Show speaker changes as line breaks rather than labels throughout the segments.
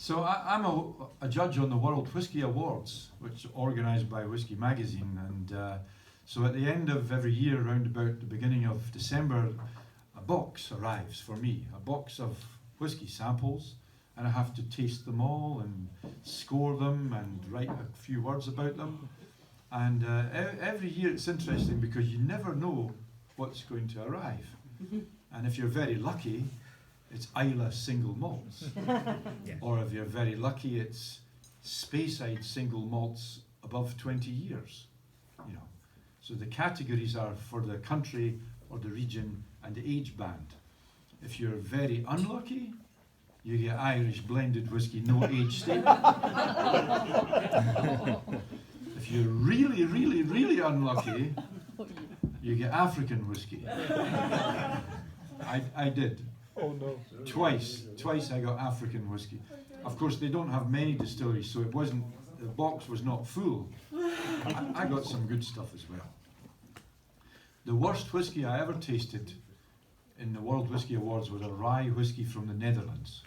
So I'm a judge on the World Whisky Awards, which are organised by Whisky Magazine, and so at the end of every year, around about the beginning of December, a box arrives for me, a box of whisky samples, and I have to taste them all and score them and write a few words about them. And every year it's interesting because you never know what's going to arrive. And if you're very lucky, it's Islay single malts.
Yeah.
Or if you're very lucky, it's Speyside single malts above 20 years. You know. So the categories are for the country or the region and the age band. If you're very unlucky, you get Irish blended whiskey, no age statement. If you're really, really, really unlucky, you get African whiskey. I did.
Oh no.
Twice I got African whiskey. Of course, they don't have many distilleries, so it wasn't, the box was not full. I got some good stuff as well. The worst whiskey I ever tasted in the World Whisky Awards was a rye whiskey from the Netherlands.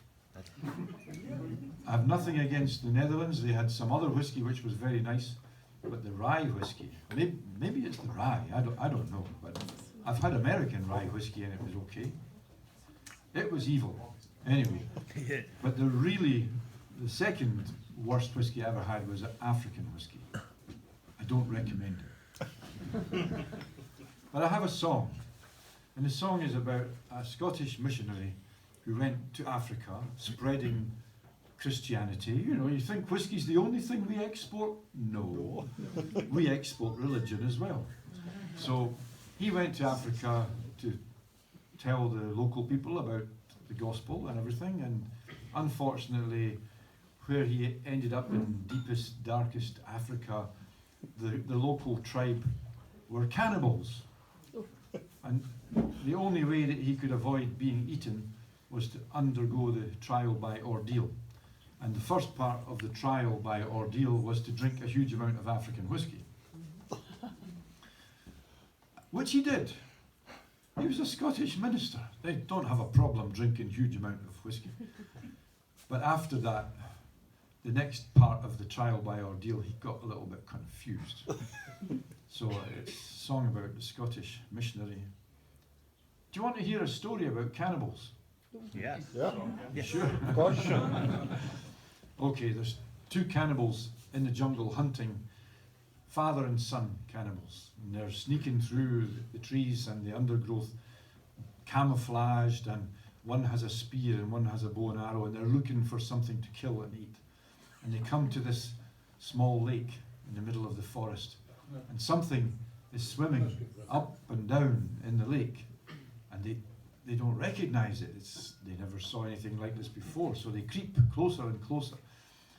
I have nothing against the Netherlands, they had some other whiskey which was very nice, but the rye whiskey, maybe it's the rye, I don't know, but I've had American rye whiskey and it was okay. It was evil, anyway. But the second worst whiskey I ever had was an African whiskey. I don't recommend it. But I have a song, and the song is about a Scottish missionary who went to Africa spreading Christianity. You know, you think whiskey's the only thing we export? No, we export religion as well. So he went to Africa to tell the local people about the gospel and everything, and unfortunately where he ended up in deepest, darkest Africa, the local tribe were cannibals. And the only way that he could avoid being eaten was to undergo the trial by ordeal. And the first part of the trial by ordeal was to drink a huge amount of African whiskey. Which he did. He was a Scottish minister. They don't have a problem drinking huge amount of whiskey. But after that, the next part of the trial by ordeal, he got a little bit confused. So it's a song about the Scottish missionary. Do you want to hear a story about cannibals?
Yes.
Yeah.
Yes.
Sure.
Of course.
Okay, there's two cannibals in the jungle hunting, father and son cannibals. And they're sneaking through the trees and the undergrowth, camouflaged, and one has a spear and one has a bow and arrow, and they're looking for something to kill and eat. And they come to this small lake in the middle of the forest, and something is swimming up and down in the lake, and they don't recognize it. They never saw anything like this before, so they creep closer and closer,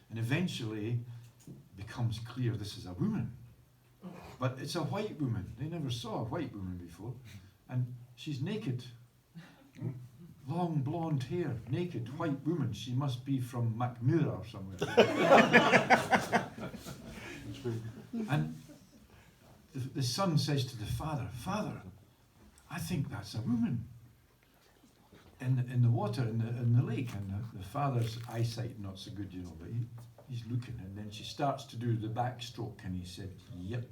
and eventually it becomes clear this is a woman. But it's a white woman. They never saw a white woman before, and she's naked. Long blonde hair, naked, white woman. She must be from Macmura or somewhere. And the son says to the father, "Father, I think that's a woman in the water, in the lake." And the father's eyesight not so good, you know, but he's looking, and then she starts to do the backstroke, and he said, "Yep,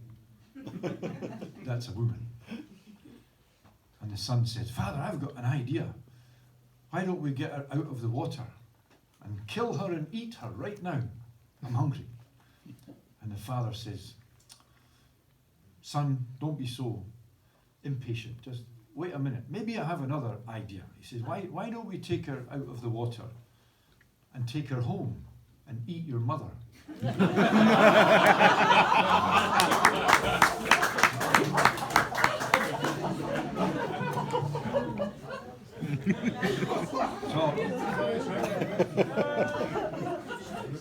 that's a woman." And the son said, "Father, I've got an idea. Why don't we get her out of the water and kill her and eat her right now? I'm hungry." And the father says, "Son, don't be so impatient. Just wait a minute. Maybe I have another idea." He says, why don't we take her out of the water and take her home and eat your mother?" So,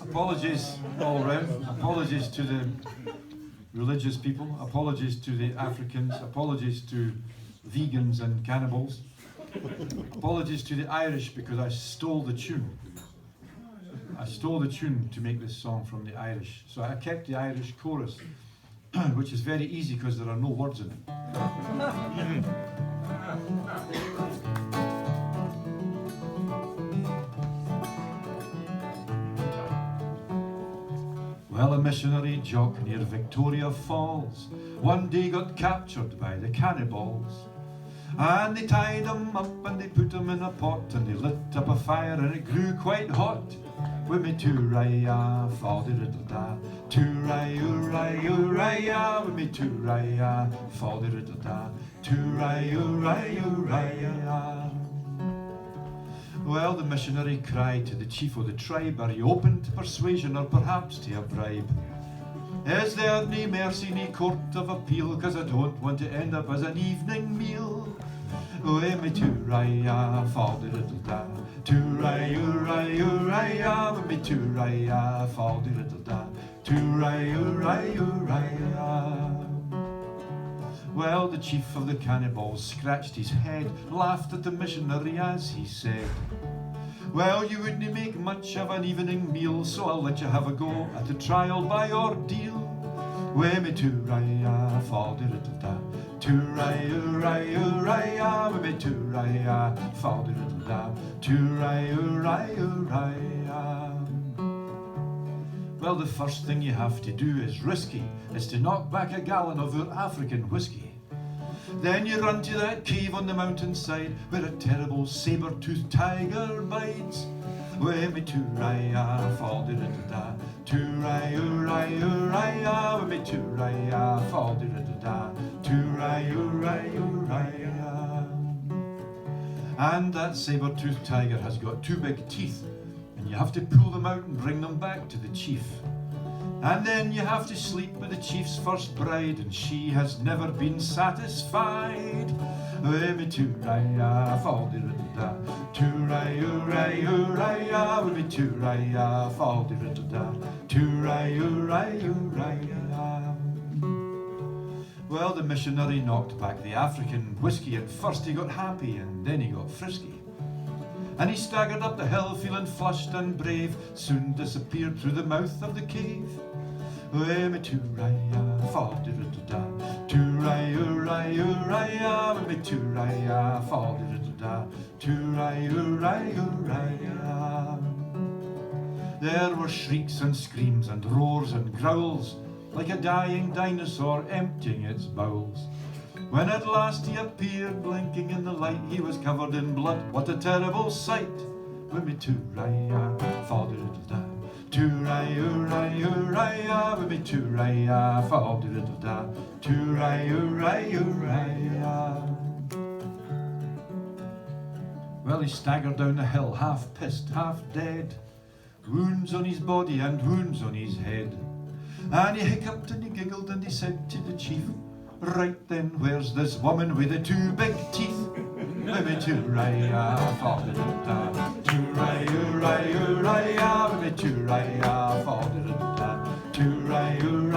apologies all round, apologies to the religious people, apologies to the Africans, apologies to vegans and cannibals, apologies to the Irish because I stole the tune. I stole the tune to make this song from the Irish. So I kept the Irish chorus, which is very easy because there are no words in it. Well, a missionary jock near Victoria Falls one day got captured by the cannibals. And they tied him up and they put him in a pot and they lit up a fire and it grew quite hot. With me Turailla, fall-de-riddle-da, Turailla, with me Turailla, fall-de-riddle-da, Turailla. Well, the missionary cried to the chief of the tribe, are you open to persuasion or perhaps to a bribe? Is there nae mercy, nae court of appeal, 'cause I don't want to end up as an evening meal? With me Turailla, fall-de-riddle-da, Turailla, with me Turailla, fall-de-riddle-da, Turailla. Well, the chief of the cannibals scratched his head, laughed at the missionary as he said, well, you wouldn't make much of an evening meal, so I'll let you have a go at the trial by ordeal. With me Turailla, fall-de-riddle-da, Turailla, with me Turailla, fall-de-riddle-da, Turailla. Well, the first thing you have to do is risky, is to knock back a gallon of our African whiskey. Then you run to that cave on the mountainside where a terrible saber-toothed tiger bides. With me Turailla, fall-de-riddle-da, Turailla, with me Turailla, fall-de-riddle-da, Turailla. And that saber-toothed tiger has got two big teeth, and you have to pull them out and bring them back to the chief. And then you have to sleep with the chief's first bride, and she has never been satisfied. With me Turailla, fall-de-riddle-da, Turailla, with me Turailla, fall-de-riddle-da, Turailla. Well, the missionary knocked back the African whiskey, and first he got happy and then he got frisky. And he staggered up the hill feeling flushed and brave, soon disappeared through the mouth of the cave. With me Turailla, fall-de-riddle-da, Turailla, with me Turailla, fall-de-riddle-da, Turailla. There were shrieks and screams and roars and growls, like a dying dinosaur emptying its bowels. When at last he appeared, blinking in the light, he was covered in blood. What a terrible sight! With me Turailla, fall-de-riddle-da, Turailla, with me Turailla, fall-de-riddle-da, Turailla. Well, he staggered down the hill, half pissed, half dead, wounds on his body and wounds on his head. And he hiccuped and he giggled and he said to the chief, right then, where's this woman with the two big teeth? With me Turailla, fall-de-riddle-da, Turailla, with me Turailla, fall-de-riddle-da, Turailla.